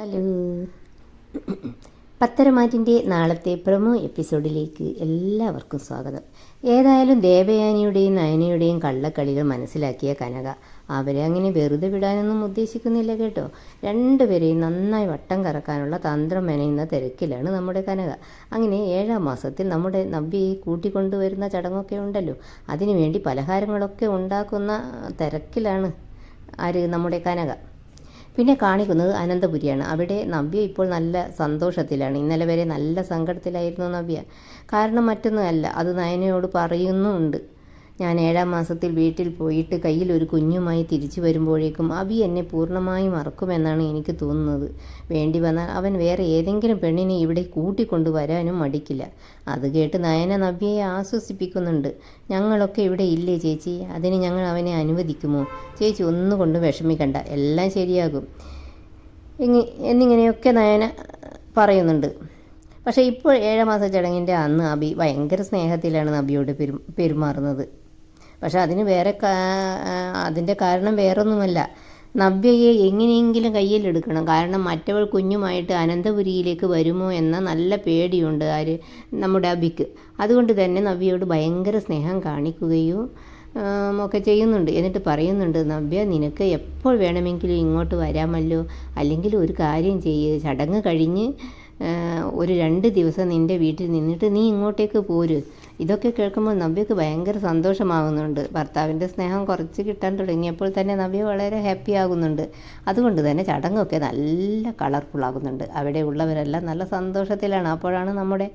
Hello, പത്തരമാറ്റിൻ്റെ നാളത്തെ promo എപ്പിസോഡിലേക്ക് എല്ലാവർക്കും സ്വാഗതം. ഏതായാലും ദേവയാനിയുടെയും നയനയുടെയും കള്ളക്കളികൾ മനസ്സിലാക്കിയ കനക അവരെ അങ്ങനെ വെറുതെ വിടാനൊന്നും ഉദ്ദേശിക്കുന്നില്ല കേട്ടോ. രണ്ടുപേരെയും നന്നായി വട്ടം കറക്കാനുള്ള തന്ത്രം മെനയുന്ന തിരക്കിലാണ് നമ്മുടെ കനക. അങ്ങനെ 7-ാം മാസത്തിൽ നമ്മുടെ നവ്യയെ കൂട്ടിക്കൊണ്ടുവരുന്ന ചടങ്ങൊക്കെ ഉണ്ടല്ലോ, അതിനുവേണ്ടി പലഹാരങ്ങളൊക്കെ ഉണ്ടാക്കുന്ന തിരക്കിലാണ് നമ്മുടെ കനക. പിന്നെ കാണിക്കുന്നത് അനന്തപുരിയാണ്. അവിടെ നവ്യ ഇപ്പോൾ നല്ല സന്തോഷത്തിലാണ്. ഇന്നലെ വരെ നല്ല സങ്കടത്തിലായിരുന്നു നവ്യ. കാരണം മറ്റൊന്നുമല്ല, അത് നയനയോട് പറയുന്നുമുണ്ട്. ഞാൻ 7-ാം മാസത്തിൽ വീട്ടിൽ പോയിട്ട് കയ്യിൽ ഒരു കുഞ്ഞുമായി തിരിച്ചു വരുമ്പോഴേക്കും അബി എന്നെ പൂർണ്ണമായും മറക്കുമെന്നാണ് എനിക്ക് തോന്നുന്നത്. വേണ്ടി വന്നാൽ അവൻ വേറെ ഏതെങ്കിലും പെണ്ണിനെ ഇവിടെ കൂട്ടിക്കൊണ്ടുവരാനും മടിക്കില്ല. അത് കേട്ട് നയന നവ്യയെ ആശ്വസിപ്പിക്കുന്നുണ്ട്. ഞങ്ങളൊക്കെ ഇവിടെ ഇല്ലേ ചേച്ചി, അതിന് ഞങ്ങൾ അവനെ അനുവദിക്കുമോ? ചേച്ചി ഒന്നുകൊണ്ട് വിഷമിക്കണ്ട, എല്ലാം ശരിയാകും എന്നിങ്ങനെയൊക്കെ നയന പറയുന്നുണ്ട്. പക്ഷേ ഇപ്പോൾ 7-ാം മാസ ചടങ്ങിൻ്റെ അന്ന് അബി ഭയങ്കര സ്നേഹത്തിലാണ് നവ്യയോട് പെരുമാറുന്നത്. പക്ഷെ അതിൻ്റെ കാരണം വേറൊന്നുമല്ല, നവ്യയെ എങ്ങനെയെങ്കിലും കയ്യിലെടുക്കണം. കാരണം മറ്റവൾ കുഞ്ഞുമായിട്ട് അനന്തപുരിയിലേക്ക് വരുമോ എന്ന നല്ല പേടിയുണ്ട് നമ്മുടെ അബിക്ക്. അതുകൊണ്ട് തന്നെ നവ്യയോട് ഭയങ്കര സ്നേഹം കാണിക്കുകയും ഒക്കെ ചെയ്യുന്നുണ്ട്. എന്നിട്ട് പറയുന്നുണ്ട്, നവ്യ നിനക്ക് എപ്പോൾ വേണമെങ്കിലും ഇങ്ങോട്ട് വരാമല്ലോ, അല്ലെങ്കിൽ ഒരു കാര്യം ചെയ്യ്, ചടങ്ങ് കഴിഞ്ഞ് ഒരു 2 ദിവസം നിൻ്റെ വീട്ടിൽ നിന്നിട്ട് നീ ഇങ്ങോട്ടേക്ക് പോര്. ഇതൊക്കെ കേൾക്കുമ്പോൾ നവ്യക്ക് ഭയങ്കര സന്തോഷമാകുന്നുണ്ട്. ഭർത്താവിൻ്റെ സ്നേഹം കുറച്ച് കിട്ടാൻ തുടങ്ങിയപ്പോൾ തന്നെ നവ്യ വളരെ ഹാപ്പി ആകുന്നുണ്ട്. അതുകൊണ്ട് തന്നെ ചടങ്ങൊക്കെ നല്ല കളർഫുള്ളാകുന്നുണ്ട്. അവിടെ ഉള്ളവരെല്ലാം നല്ല സന്തോഷത്തിലാണ്. അപ്പോഴാണ് നമ്മുടെ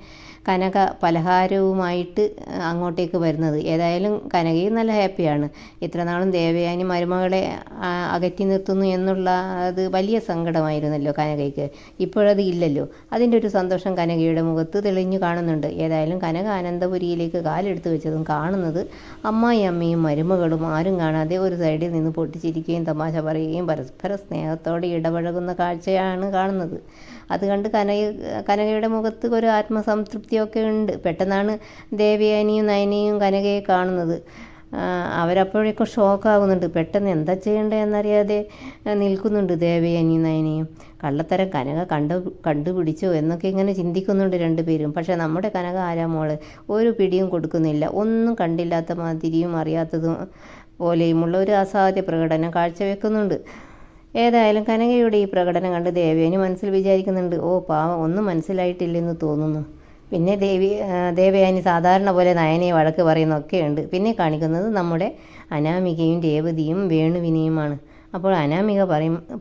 കനക പലഹാരവുമായിട്ട് അങ്ങോട്ടേക്ക് വരുന്നത്. ഏതായാലും കനകയും നല്ല ഹാപ്പിയാണ്. ഇത്ര നാളും ദേവയാനി മരുമകളെ അകറ്റി നിർത്തുന്നു എന്നുള്ള അത് വലിയ സങ്കടമായിരുന്നല്ലോ കനകയ്ക്ക്. ഇപ്പോഴത് ഇല്ലല്ലോ. അതിൻ്റെ ഒരു സന്തോഷം കനകയുടെ മുഖത്ത് തെളിഞ്ഞു കാണുന്നുണ്ട്. ഏതായാലും കനക അനന്തപുരിയിലേക്ക് കാലെടുത്ത് വെച്ചതും കാണുന്നത് അമ്മയും മരുമകളും ആരും കാണാതെ ഒരു സൈഡിൽ നിന്ന് പൊട്ടിച്ചിരിക്കുകയും തമാശ പറയുകയും പരസ്പര സ്നേഹത്തോടെ ഇടപഴകുന്ന കാഴ്ചയാണ് കാണുന്നത്. അത് കണ്ട് കനകയുടെ മുഖത്ത് ഒരു ആത്മസംതൃപ്തിയൊക്കെ ഉണ്ട്. പെട്ടെന്നാണ് ദേവയാനിയും നയനയും കനകയെ കാണുന്നത്. അവരപ്പോഴേക്കും ഷോക്കാകുന്നുണ്ട്. പെട്ടെന്ന് എന്താ ചെയ്യേണ്ടതെന്നറിയാതെ നിൽക്കുന്നുണ്ട് ദേവയാനിയും നയനയും. കള്ളത്തരം കനക കണ്ടുപിടിച്ചോ എന്നൊക്കെ ഇങ്ങനെ ചിന്തിക്കുന്നുണ്ട് രണ്ടുപേരും. പക്ഷേ നമ്മുടെ കനക ആരാമോള് ഒരു പിടിയും കൊടുക്കുന്നില്ല. ഒന്നും കണ്ടില്ലാത്ത മാതിരിയും അറിയാത്തതും പോലെയുമുള്ള ഒരു അസാധ്യ പ്രകടനം കാഴ്ചവെക്കുന്നുണ്ട്. ഏതായാലും കനകയുടെ ഈ പ്രകടനം കണ്ട് ദേവയാനി മനസ്സിൽ വിചാരിക്കുന്നുണ്ട്, ഓ പാവം, ഒന്നും മനസ്സിലായിട്ടില്ലെന്ന് തോന്നുന്നു. പിന്നെ ദേവയാനി സാധാരണ പോലെ നയനയെ വഴക്ക് പറയുന്നൊക്കെയുണ്ട്. പിന്നെ കാണിക്കുന്നത് നമ്മുടെ അനാമികയും രേവതിയും വേണുവിനെയുമാണ്. അപ്പോൾ അനാമിക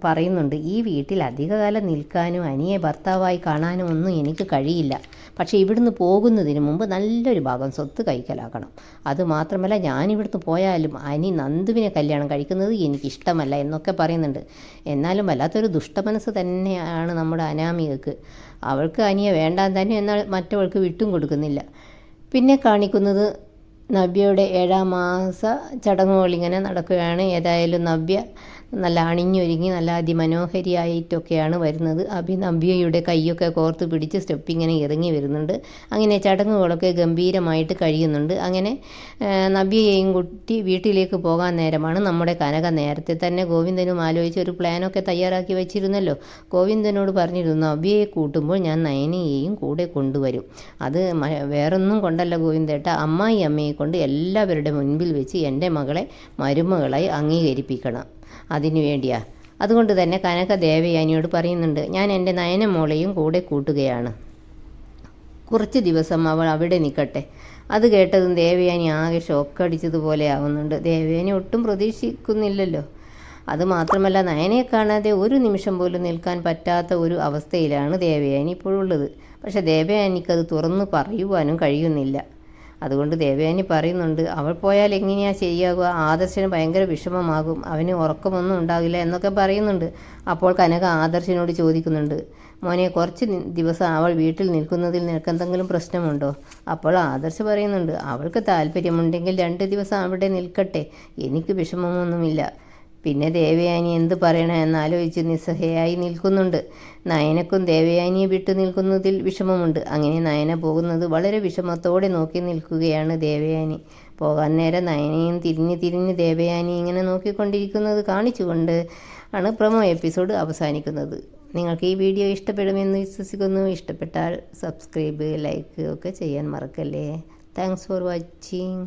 പറയുന്നുണ്ട്, ഈ വീട്ടിൽ അധികകാലം നിൽക്കാനും അനിയെ ഭർത്താവായി കാണാനും ഒന്നും എനിക്ക് കഴിയില്ല. പക്ഷേ ഇവിടുന്ന് പോകുന്നതിന് മുമ്പ് നല്ലൊരു ഭാഗം സ്വത്ത് കൈക്കലാക്കണം. അതുമാത്രമല്ല, ഞാനിവിടുന്ന് പോയാലും അനി നന്ദുവിനെ കല്യാണം കഴിക്കുന്നത് എനിക്കിഷ്ടമല്ല എന്നൊക്കെ പറയുന്നുണ്ട്. എന്നാലും വല്ലാത്തൊരു ദുഷ്ടമനസ്സ് തന്നെയാണ് നമ്മുടെ അനാമികക്ക്. അവൾക്ക് അനിയെ വേണ്ടാൻ തന്നെ, എന്നാൽ മറ്റവൾക്ക് വിട്ടും കൊടുക്കുന്നില്ല. പിന്നെ കാണിക്കുന്നത് നവ്യയുടെ 7-ാം മാസ ചടങ്ങുകളിങ്ങനെ നടക്കുകയാണ്. ഏതായാലും നവ്യ നല്ല അണിഞ്ഞൊരുങ്ങി നല്ല അതിമനോഹരിയായിട്ടൊക്കെയാണ് വരുന്നത്. നവ്യയുടെ കൈയൊക്കെ കോർത്ത് പിടിച്ച് സ്റ്റെപ്പിങ്ങനെ ഇറങ്ങി വരുന്നുണ്ട്. അങ്ങനെ ചടങ്ങുകളൊക്കെ ഗംഭീരമായിട്ട് കഴിയുന്നുണ്ട്. അങ്ങനെ നവ്യയെയും കൂട്ടി വീട്ടിലേക്ക് പോകാൻ നേരമാണ് നമ്മുടെ കനക നേരത്തെ തന്നെ ഗോവിന്ദനും ആലോചിച്ച് ഒരു പ്ലാനൊക്കെ തയ്യാറാക്കി വെച്ചിരുന്നല്ലോ. ഗോവിന്ദനോട് പറഞ്ഞിരുന്നു, നവ്യയെ കൂട്ടുമ്പോൾ ഞാൻ നയനയെയും കൂടെ കൊണ്ടുവരും. അത് വേറൊന്നും കൊണ്ടല്ല ഗോവിന്ദേട്ട, അമ്മയെ കൊണ്ട് എല്ലാവരുടെ മുൻപിൽ വെച്ച് എൻ്റെ മകളെ മരുമകളായി അംഗീകരിപ്പിക്കണം. അതിനു വേണ്ടിയാ. അതുകൊണ്ട് തന്നെ കനക ദേവയാനിയോട് പറയുന്നുണ്ട്, ഞാൻ എൻ്റെ നയന മോളെയും കൂടെ കൂട്ടുകയാണ്. കുറച്ച് ദിവസം അവൾ അവിടെ നിൽക്കട്ടെ. അത് കേട്ടതും ദേവയാനി ആകെ ഷോക്കടിച്ചതുപോലെ ആവുന്നുണ്ട്. ദേവയാനി ഒട്ടും പ്രതീക്ഷിക്കുന്നില്ലല്ലോ. അതുമാത്രമല്ല, നയനയെ കാണാതെ ഒരു നിമിഷം പോലും നിൽക്കാൻ പറ്റാത്ത ഒരു അവസ്ഥയിലാണ് ദേവയാനി ഇപ്പോഴുള്ളത്. പക്ഷേ ദേവയാനിക്കത് തുറന്നു പറയുവാനും കഴിയുന്നില്ല. അതുകൊണ്ട് ദേവയാനി പറയുന്നുണ്ട്, അവൾ പോയാൽ എങ്ങനെയാ ശരിയാകുക? ആദർശന് ഭയങ്കര വിഷമമാകും, അവന് ഉറക്കമൊന്നും ഉണ്ടാകില്ല എന്നൊക്കെ പറയുന്നുണ്ട്. അപ്പോൾ കനക ആദർശനോട് ചോദിക്കുന്നുണ്ട്, മോനെ, കുറച്ച് ദിവസം അവൾ വീട്ടിൽ നിൽക്കുന്നതിൽ നിനക്കെന്തെങ്കിലും പ്രശ്നമുണ്ടോ? അപ്പോൾ ആദർശ് പറയുന്നുണ്ട്, അവൾക്ക് താല്പര്യമുണ്ടെങ്കിൽ 2 ദിവസം അവിടെ നിൽക്കട്ടെ, എനിക്ക് വിഷമമൊന്നുമില്ല. പിന്നെ ദേവയാനി എന്ത് പറയണം എന്നാലോചിച്ച് നിസ്സഹയായി നിൽക്കുന്നുണ്ട്. നയനക്കും ദേവയാനിയെ വിട്ടു നിൽക്കുന്നതിൽ വിഷമമുണ്ട്. അങ്ങനെ നയന പോകുന്നത് വളരെ വിഷമത്തോടെ നോക്കി നിൽക്കുകയാണ് ദേവയാനി. പോകാൻ നേരം നയനയും തിരിഞ്ഞ് ദേവയാനി ഇങ്ങനെ നോക്കിക്കൊണ്ടിരിക്കുന്നത് കാണിച്ചുകൊണ്ട് ആണ് പ്രൊമോ എപ്പിസോഡ് അവസാനിക്കുന്നത്. നിങ്ങൾക്ക് ഈ വീഡിയോ ഇഷ്ടപ്പെടുമെന്ന് വിശ്വസിക്കുന്നു. ഇഷ്ടപ്പെട്ടാൽ സബ്സ്ക്രൈബ്, ലൈക്ക് ഒക്കെ ചെയ്യാൻ മറക്കല്ലേ. Thanks for watching.